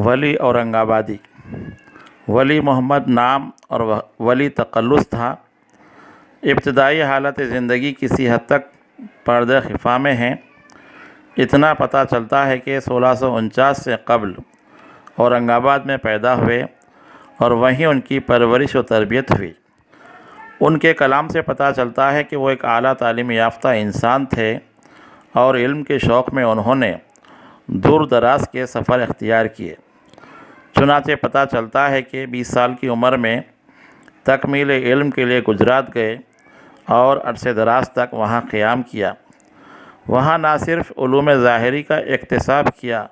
ولی اورنگ آبادی۔ ولی محمد نام اور ولی تقلص تھا۔ ابتدائی حالت زندگی کسی حد تک پردہ خفا میں ہیں۔ اتنا پتہ چلتا ہے کہ 1649 سے قبل اورنگ آباد میں پیدا ہوئے اور وہیں ان کی پرورش و تربیت ہوئی۔ ان کے کلام سے پتہ چلتا ہے کہ وہ ایک اعلیٰ تعلیم یافتہ انسان تھے اور علم کے شوق میں انہوں نے دور دراز کے سفر اختیار کیے۔ چنانچہ پتہ چلتا ہے کہ 20 سال کی عمر میں تکمیل علم کے لیے گجرات گئے اور عرصے دراز تک وہاں قیام کیا۔ وہاں نہ صرف علوم ظاہری کا اکتساب کیا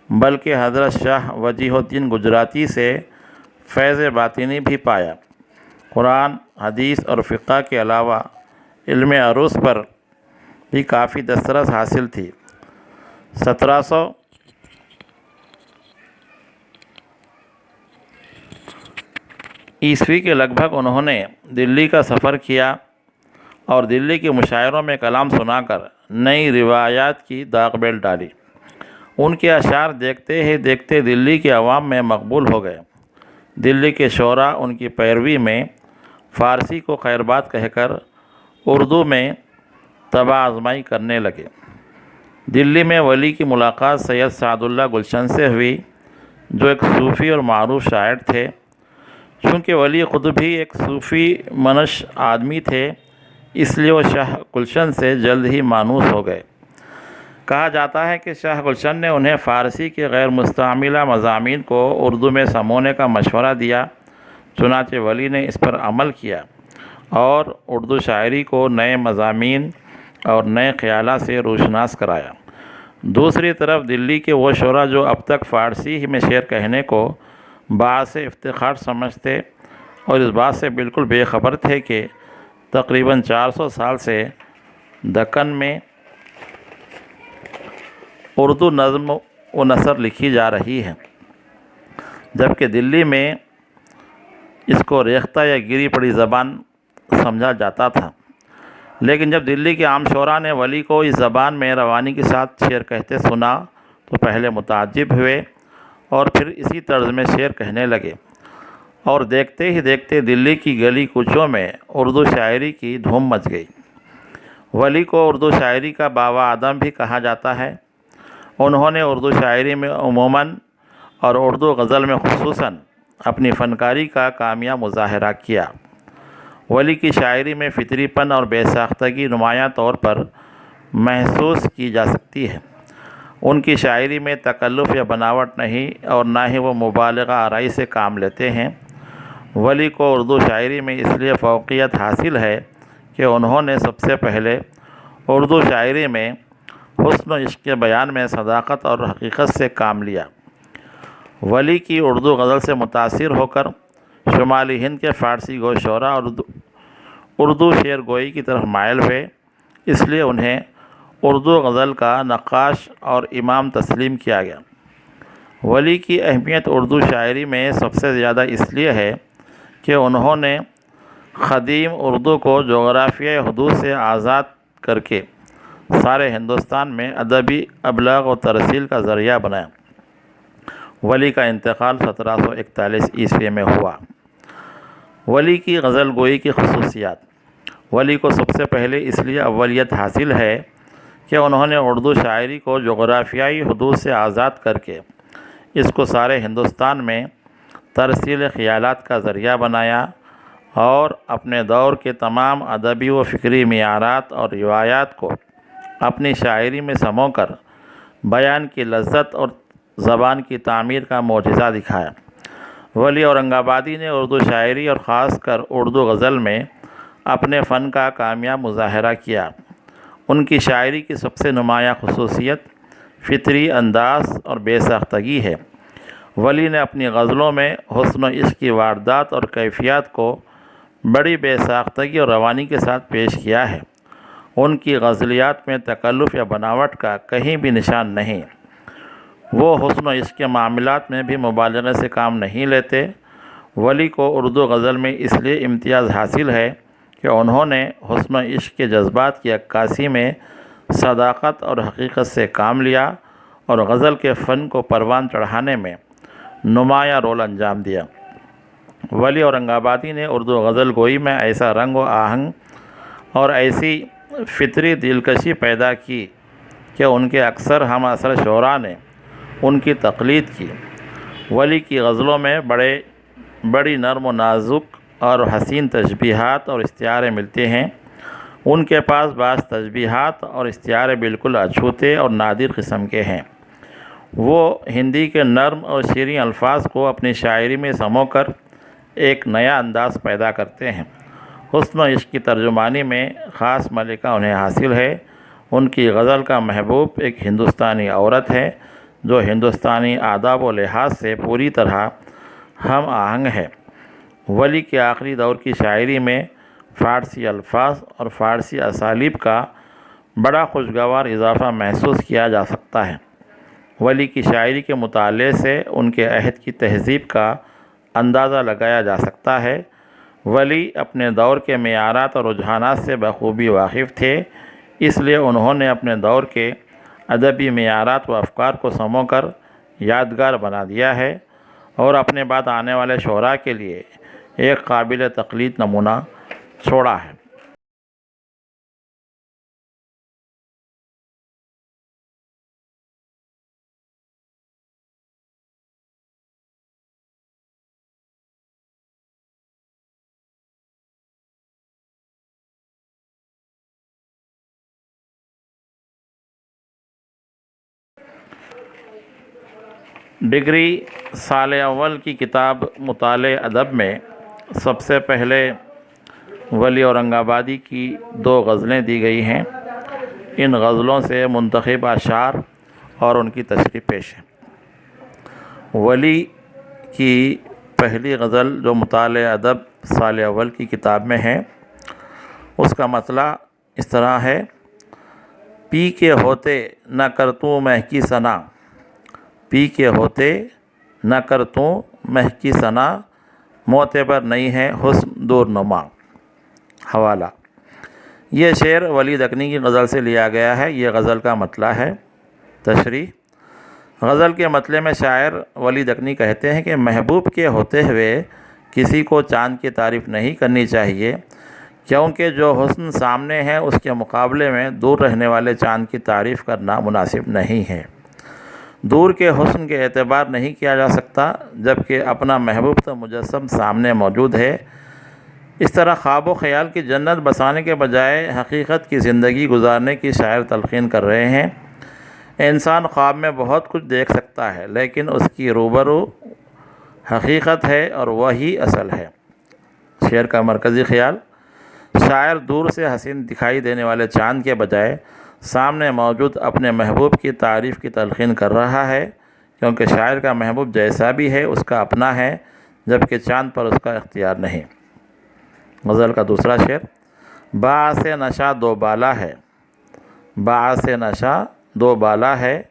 بلکہ حضرت شاہ وجیہ الدین گجراتی سے فیض باطنی بھی پایا۔ قرآن، حدیث اور فقہ کے علاوہ علم عروض پر بھی کافی دسترس حاصل تھی۔ 1700 عیسوی کے لگ بھگ انہوں نے دلی کا سفر کیا اور دلی کے مشاعروں میں کلام سنا کر نئی روایات کی داغ بیل ڈالی۔ ان کے اشعار دیکھتے ہی دیکھتے دلی کے عوام میں مقبول ہو گئے۔ دلی کے شعراء ان کی پیروی میں فارسی کو خیر بات کہہ کر اردو میں طبع آزمائی کرنے لگے۔ دلی میں ولی کی ملاقات سید سعد اللہ گلشن سے ہوئی، جو ایک صوفی اور معروف شاعر تھے۔ چونکہ ولی خود بھی ایک صوفی منش آدمی تھے، اس لیے وہ شاہ گلشن سے جلد ہی مانوس ہو گئے۔ کہا جاتا ہے کہ شاہ گلشن نے انہیں فارسی کے غیر مستعملہ مضامین کو اردو میں سمونے کا مشورہ دیا۔ چنانچہ ولی نے اس پر عمل کیا اور اردو شاعری کو نئے مضامین اور نئے خیالات سے روشناس کرایا۔ دوسری طرف دلی کے وہ شعراء جو اب تک فارسی ہی میں شعر کہنے کو باعث افتخار سمجھتے اور اس بات سے بالکل بے خبر تھے کہ تقریباً 400 سال سے دکن میں اردو نظم و نثر لکھی جا رہی ہے، جبکہ دلی میں اس کو ریختہ یا گری پڑی زبان سمجھا جاتا تھا۔ لیکن جب دلی کے عام شعراء نے ولی کو اس زبان میں روانی کے ساتھ شعر کہتے سنا تو پہلے متعجب ہوئے اور پھر اسی طرز میں شعر کہنے لگے، اور دیکھتے ہی دیکھتے دلی کی گلی کوچوں میں اردو شاعری کی دھوم مچ گئی۔ ولی کو اردو شاعری کا بابا آدم بھی کہا جاتا ہے۔ انہوں نے اردو شاعری میں عموماً اور اردو غزل میں خصوصاً اپنی فنکاری کا کامیاب مظاہرہ کیا۔ ولی کی شاعری میں فطری پن اور بے ساختگی نمایاں طور پر محسوس کی جا سکتی ہے۔ ان کی شاعری میں تکلف یا بناوٹ نہیں اور نہ ہی وہ مبالغہ آرائی سے کام لیتے ہیں۔ ولی کو اردو شاعری میں اس لیے فوقیت حاصل ہے کہ انہوں نے سب سے پہلے اردو شاعری میں حسن و عشق کے بیان میں صداقت اور حقیقت سے کام لیا۔ ولی کی اردو غزل سے متاثر ہو کر شمالی ہند کے فارسی گو شعراء اور اردو شعر گوئی کی طرف مائل ہوئے، اس لیے انہیں اردو غزل کا نقاش اور امام تسلیم کیا گیا۔ ولی کی اہمیت اردو شاعری میں سب سے زیادہ اس لیے ہے کہ انہوں نے قدیم اردو کو جغرافیائی حدود سے آزاد کر کے سارے ہندوستان میں ادبی ابلاغ و ترسیل کا ذریعہ بنایا۔ ولی کا انتقال 1741 عیسوی میں ہوا۔ ولی کی غزل گوئی کی خصوصیات۔ ولی کو سب سے پہلے اس لیے اولیت حاصل ہے کہ انہوں نے اردو شاعری کو جغرافیائی حدود سے آزاد کر کے اس کو سارے ہندوستان میں ترسیل خیالات کا ذریعہ بنایا اور اپنے دور کے تمام ادبی و فکری معیارات اور روایات کو اپنی شاعری میں سمو کر بیان کی لذت اور زبان کی تعمیر کا معجزہ دکھایا۔ ولی اورنگ آبادی نے اردو شاعری اور خاص کر اردو غزل میں اپنے فن کا کامیاب مظاہرہ کیا۔ ان کی شاعری کی سب سے نمایاں خصوصیت فطری انداز اور بے ساختگی ہے۔ ولی نے اپنی غزلوں میں حسن و عشق کی واردات اور کیفیات کو بڑی بے ساختگی اور روانی کے ساتھ پیش کیا ہے۔ ان کی غزلیات میں تکلف یا بناوٹ کا کہیں بھی نشان نہیں۔ وہ حسن و عشق کے معاملات میں بھی مبالغے سے کام نہیں لیتے۔ ولی کو اردو غزل میں اس لیے امتیاز حاصل ہے کہ انہوں نے حسن و عشق کے جذبات کی عکاسی میں صداقت اور حقیقت سے کام لیا اور غزل کے فن کو پروان چڑھانے میں نمایاں رول انجام دیا۔ ولی اورنگ آبادی نے اردو غزل گوئی میں ایسا رنگ و آہنگ اور ایسی فطری دلکشی پیدا کی کہ ان کے اکثر ہم عصر شعراء نے ان کی تقلید کی۔ ولی کی غزلوں میں بڑی نرم و نازک اور حسین تشبیہات اور استعارے ملتے ہیں۔ ان کے پاس بعض تشبیہات اور استعارے بالکل اچھوتے اور نادر قسم کے ہیں۔ وہ ہندی کے نرم اور شیریں الفاظ کو اپنی شاعری میں سمو کر ایک نیا انداز پیدا کرتے ہیں۔ حسن و عشق کی ترجمانی میں خاص ملکہ انہیں حاصل ہے۔ ان کی غزل کا محبوب ایک ہندوستانی عورت ہے جو ہندوستانی آداب و لحاظ سے پوری طرح ہم آہنگ ہے۔ ولی کے آخری دور کی شاعری میں فارسی الفاظ اور فارسی اسالیب کا بڑا خوشگوار اضافہ محسوس کیا جا سکتا ہے۔ ولی کی شاعری کے مطالعے سے ان کے عہد کی تہذیب کا اندازہ لگایا جا سکتا ہے۔ ولی اپنے دور کے معیارات اور رجحانات سے بخوبی واقف تھے، اس لیے انہوں نے اپنے دور کے ادبی معیارات و افکار کو سمو کر یادگار بنا دیا ہے اور اپنے بعد آنے والے شعراء کے لیے ایک قابل تقلید نمونہ چھوڑا ہے۔ ڈگری سال اول کی کتاب مطالعہ ادب میں سب سے پہلے ولی اورنگ آبادی کی 2 غزلیں دی گئی ہیں۔ ان غزلوں سے منتخب اشعار اور ان کی تشریح پیش ہے۔ ولی کی پہلی غزل جو مطالعہ ادب سال اول کی کتاب میں ہے، اس کا مطلع اس طرح ہے: پی کے ہوتے نہ کرتوں مہکی ثنا، پی کے ہوتے نہ کرتوں مہکی ثنا، معتبر نہیں ہے حسن دور نما۔ حوالہ: یہ شعر ولی دکنی کی غزل سے لیا گیا ہے۔ یہ غزل کا مطلع ہے۔ تشریح: غزل کے مطلع میں شاعر ولی دکنی کہتے ہیں کہ محبوب کے ہوتے ہوئے کسی کو چاند کی تعریف نہیں کرنی چاہیے، کیونکہ جو حسن سامنے ہے اس کے مقابلے میں دور رہنے والے چاند کی تعریف کرنا مناسب نہیں ہے۔ دور کے حسن کے اعتبار نہیں کیا جا سکتا، جبکہ اپنا محبوب تو مجسم سامنے موجود ہے۔ اس طرح خواب و خیال کی جنت بسانے کے بجائے حقیقت کی زندگی گزارنے کی شاعر تلقین کر رہے ہیں۔ انسان خواب میں بہت کچھ دیکھ سکتا ہے، لیکن اس کی روبرو حقیقت ہے اور وہی اصل ہے۔ شعر کا مرکزی خیال: شاعر دور سے حسین دکھائی دینے والے چاند کے بجائے سامنے موجود اپنے محبوب کی تعریف کی تلقین کر رہا ہے، کیونکہ شاعر کا محبوب جیسا بھی ہے اس کا اپنا ہے، جبکہ چاند پر اس کا اختیار نہیں۔ غزل کا دوسرا شعر: باعث نشہ دو بالا ہے، باعث نشہ دو بالا ہے،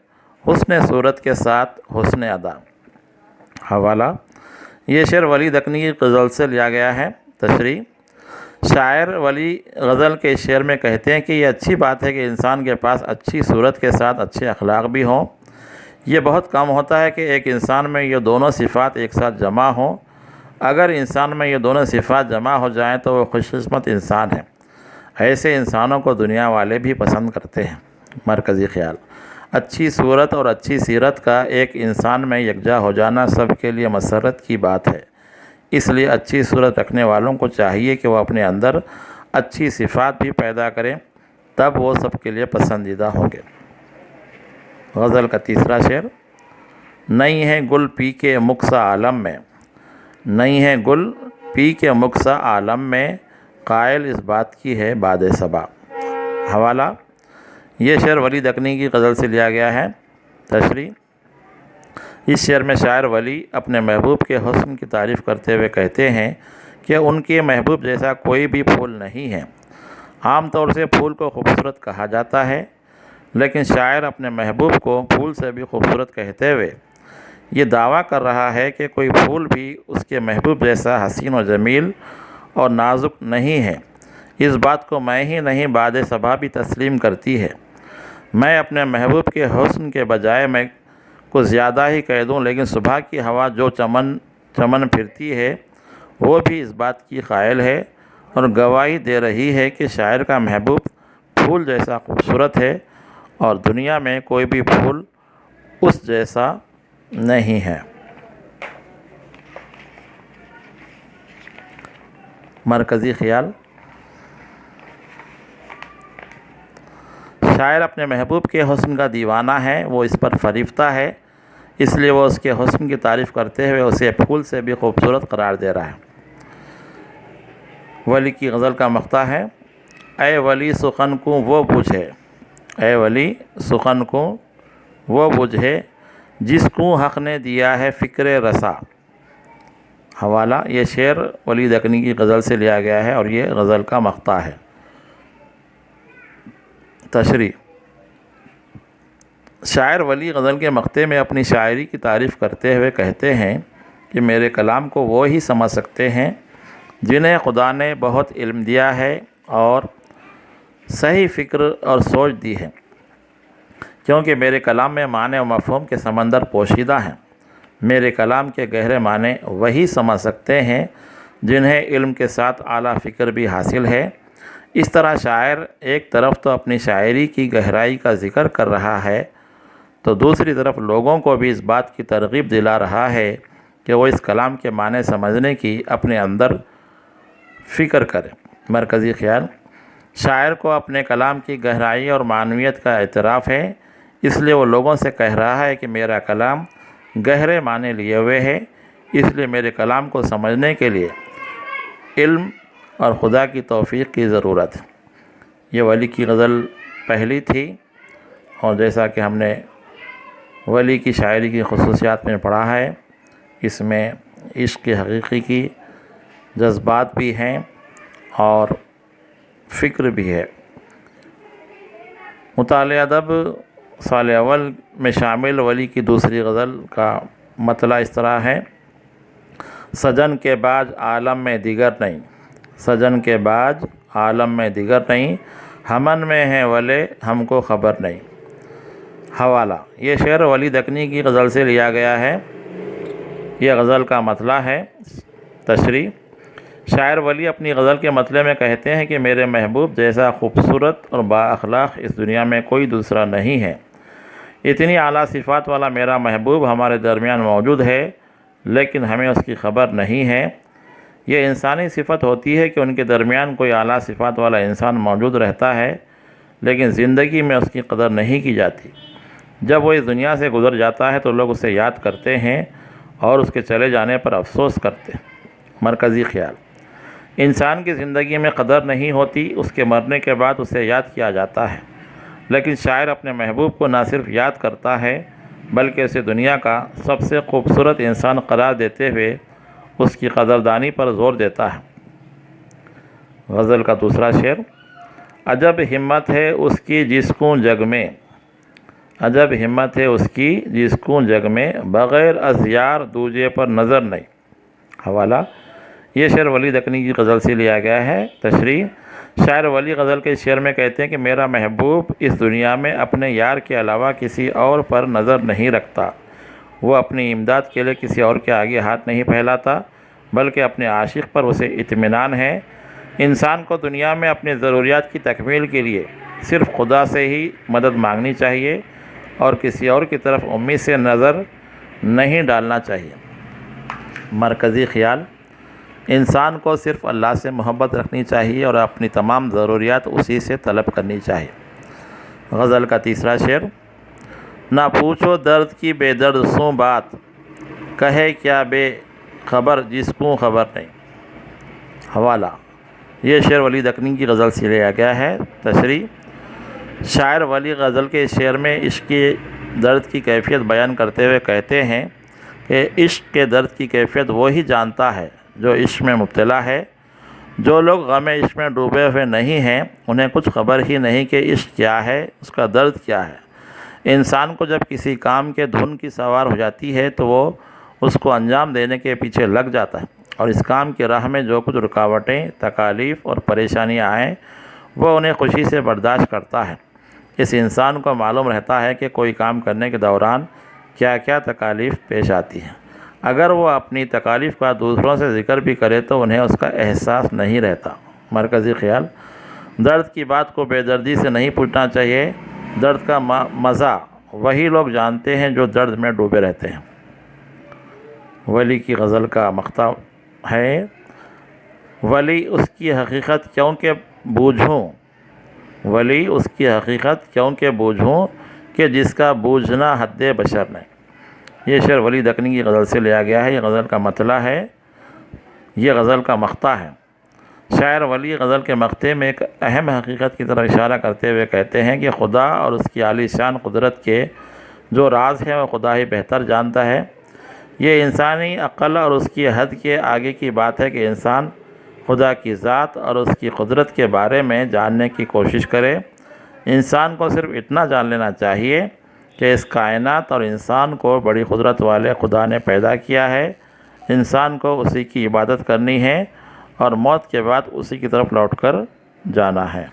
حسن صورت کے ساتھ حسن ادا۔ حوالہ: یہ شعر ولی دکنی کی غزل سے لیا گیا ہے۔ تشریح: شاعر ولی غزل کے شعر میں کہتے ہیں کہ یہ اچھی بات ہے کہ انسان کے پاس اچھی صورت کے ساتھ اچھے اخلاق بھی ہوں۔ یہ بہت کم ہوتا ہے کہ ایک انسان میں یہ دونوں صفات ایک ساتھ جمع ہوں۔ اگر انسان میں یہ دونوں صفات جمع ہو جائیں تو وہ خوش قسمت انسان ہے۔ ایسے انسانوں کو دنیا والے بھی پسند کرتے ہیں۔ مرکزی خیال: اچھی صورت اور اچھی سیرت کا ایک انسان میں یکجا ہو جانا سب کے لیے مسرت کی بات ہے۔ اس لیے اچھی صورت رکھنے والوں کو چاہیے کہ وہ اپنے اندر اچھی صفات بھی پیدا کریں، تب وہ سب کے لیے پسندیدہ ہوں گے۔ غزل کا تیسرا شعر: نہیں ہے گل پی کے مکث عالم میں، نہیں ہے گل پی کے مکث عالم میں، قائل اس بات کی ہے باد صبا۔ حوالہ: یہ شعر ولی دکنی کی غزل سے لیا گیا ہے۔ تشریح: اس شعر میں شاعر ولی اپنے محبوب کے حسن کی تعریف کرتے ہوئے کہتے ہیں کہ ان کے محبوب جیسا کوئی بھی پھول نہیں ہے۔ عام طور سے پھول کو خوبصورت کہا جاتا ہے، لیکن شاعر اپنے محبوب کو پھول سے بھی خوبصورت کہتے ہوئے یہ دعویٰ کر رہا ہے کہ کوئی پھول بھی اس کے محبوب جیسا حسین و جمیل اور نازک نہیں ہے۔ اس بات کو میں ہی نہیں باد صبا بھی تسلیم کرتی ہے۔ میں اپنے محبوب کے حسن کے بجائے میں کچھ زیادہ ہی کہہ دوں، لیکن صبح کی ہوا جو چمن پھرتی ہے وہ بھی اس بات کی قائل ہے اور گواہی دے رہی ہے کہ شاعر کا محبوب پھول جیسا خوبصورت ہے اور دنیا میں کوئی بھی پھول اس جیسا نہیں ہے۔ مرکزی خیال: شاعر اپنے محبوب کے حسن کا دیوانہ ہے، وہ اس پر فریفتہ ہے، اس لیے وہ اس کے حسن کی تعریف کرتے ہوئے اسے پھول سے بھی خوبصورت قرار دے رہا ہے۔ ولی کی غزل کا مقطع ہے: اے ولی سخن کو وہ بجھے، اے ولی سخن کو وہ بجھے، جس کو حق نے دیا ہے فکر رسا۔ حوالہ: یہ شعر ولی دکنی کی غزل سے لیا گیا ہے اور یہ غزل کا مقطع ہے۔ تشریح: شاعر ولی غزل کے مقطع میں اپنی شاعری کی تعریف کرتے ہوئے کہتے ہیں کہ میرے کلام کو وہ ہی سمجھ سکتے ہیں جنہیں خدا نے بہت علم دیا ہے اور صحیح فکر اور سوچ دی ہے، کیونکہ میرے کلام میں معنی و مفہوم کے سمندر پوشیدہ ہیں۔ میرے کلام کے گہرے معنی وہی سمجھ سکتے ہیں جنہیں علم کے ساتھ اعلیٰ فکر بھی حاصل ہے۔ اس طرح شاعر ایک طرف تو اپنی شاعری کی گہرائی کا ذکر کر رہا ہے تو دوسری طرف لوگوں کو بھی اس بات کی ترغیب دلا رہا ہے کہ وہ اس کلام کے معنی سمجھنے کی اپنے اندر فکر کریں۔ مرکزی خیال: شاعر کو اپنے کلام کی گہرائی اور معنویت کا اعتراف ہے، اس لیے وہ لوگوں سے کہہ رہا ہے کہ میرا کلام گہرے معنی لیے ہوئے ہے، اس لیے میرے کلام کو سمجھنے کے لیے علم اور خدا کی توفیق کی ضرورت ہے۔ یہ ولی کی غزل پہلی تھی اور جیسا کہ ہم نے ولی کی شاعری کی خصوصیات میں پڑھا ہے، اس میں عشق حقیقی کی جذبات بھی ہیں اور فکر بھی ہے۔ مطالعہ ادب سال اول میں شامل ولی کی دوسری غزل کا مطلع اس طرح ہے: سجن کے بعد عالم میں دیگر نہیں، سجن کے بعد عالم میں دیگر نہیں، ہمن میں ہے ولے ہم کو خبر نہیں۔ حوالہ: یہ شعر ولی دکنی کی غزل سے لیا گیا ہے، یہ غزل کا مطلع ہے۔ تشریح: شاعر ولی اپنی غزل کے مطلع میں کہتے ہیں کہ میرے محبوب جیسا خوبصورت اور با اخلاق اس دنیا میں کوئی دوسرا نہیں ہے۔ اتنی اعلیٰ صفات والا میرا محبوب ہمارے درمیان موجود ہے، لیکن ہمیں اس کی خبر نہیں ہے۔ یہ انسانی صفت ہوتی ہے کہ ان کے درمیان کوئی اعلیٰ صفات والا انسان موجود رہتا ہے، لیکن زندگی میں اس کی قدر نہیں کی جاتی۔ جب وہ اس دنیا سے گزر جاتا ہے تو لوگ اسے یاد کرتے ہیں اور اس کے چلے جانے پر افسوس کرتے ہیں۔ مرکزی خیال: انسان کی زندگی میں قدر نہیں ہوتی، اس کے مرنے کے بعد اسے یاد کیا جاتا ہے، لیکن شاعر اپنے محبوب کو نہ صرف یاد کرتا ہے بلکہ اسے دنیا کا سب سے خوبصورت انسان قرار دیتے ہوئے اس کی قدردانی پر زور دیتا ہے۔ غزل کا دوسرا شعر: عجب ہمت ہے اس کی جس کو جگ میں، عجب ہمت ہے اس کی جس کو جگ میں، بغیر از یار دوجے پر نظر نہیں۔ حوالہ: یہ شعر ولی دکنی کی غزل سے لیا گیا ہے۔ تشریح: شاعر ولی غزل کے شعر میں کہتے ہیں کہ میرا محبوب اس دنیا میں اپنے یار کے علاوہ کسی اور پر نظر نہیں رکھتا، وہ اپنی امداد کے لیے کسی اور کے آگے ہاتھ نہیں پھیلاتا بلکہ اپنے عاشق پر اسے اطمینان ہے۔ انسان کو دنیا میں اپنی ضروریات کی تکمیل کے لیے صرف خدا سے ہی مدد مانگنی چاہیے اور کسی اور کی طرف امید سے نظر نہیں ڈالنا چاہیے۔ مرکزی خیال: انسان کو صرف اللہ سے محبت رکھنی چاہیے اور اپنی تمام ضروریات اسی سے طلب کرنی چاہیے۔ غزل کا تیسرا شعر: نہ پوچھو درد کی بے درد سوں بات، کہے کیا بے خبر جس کو خبر نہیں۔ حوالہ: یہ شعر ولی دکنی کی غزل سے لیا گیا ہے۔ تشریح: شاعر ولی غزل کے شعر میں عشق کے درد کی کیفیت بیان کرتے ہوئے کہتے ہیں کہ عشق کے درد کی کیفیت وہی جانتا ہے جو عشق میں مبتلا ہے۔ جو لوگ غم عشق میں ڈوبے ہوئے نہیں ہیں انہیں کچھ خبر ہی نہیں کہ عشق کیا ہے، اس کا درد کیا ہے۔ انسان کو جب کسی کام کے دھن کی سوار ہو جاتی ہے تو وہ اس کو انجام دینے کے پیچھے لگ جاتا ہے اور اس کام کی راہ میں جو کچھ رکاوٹیں، تکالیف اور پریشانیاں آئیں وہ انہیں خوشی سے برداشت کرتا ہے۔ اس انسان کو معلوم رہتا ہے کہ کوئی کام کرنے کے دوران کیا کیا تکالیف پیش آتی ہیں۔ اگر وہ اپنی تکالیف کا دوسروں سے ذکر بھی کرے تو انہیں اس کا احساس نہیں رہتا۔ مرکزی خیال: درد کی بات کو بے دردی سے نہیں پوچھنا چاہیے۔ درد کا مزہ وہی لوگ جانتے ہیں جو درد میں ڈوبے رہتے ہیں۔ ولی کی غزل کا مقطع ہے: ولی اس کی حقیقت کیوں کہ بوجھوں، ولی اس کی حقیقت کیوں کہ بوجھوں کہ جس کا بوجھنا حد بشر نہیں۔ یہ شعر ولی دکنی کی غزل سے لیا گیا ہے۔ یہ غزل کا مطلع ہے، یہ غزل کا مقطع ہے۔ شاعر ولی غزل کے مقطع میں ایک اہم حقیقت کی طرف اشارہ کرتے ہوئے کہتے ہیں کہ خدا اور اس کی عالی شان قدرت کے جو راز ہیں وہ خدا ہی بہتر جانتا ہے۔ یہ انسانی عقل اور اس کی حد کے آگے کی بات ہے کہ انسان خدا کی ذات اور اس کی قدرت کے بارے میں جاننے کی کوشش کرے۔ انسان کو صرف اتنا جان لینا چاہیے کہ اس کائنات اور انسان کو بڑی قدرت والے خدا نے پیدا کیا ہے۔ انسان کو اسی کی عبادت کرنی ہے اور موت کے بعد اسی کی طرف لوٹ کر جانا ہے۔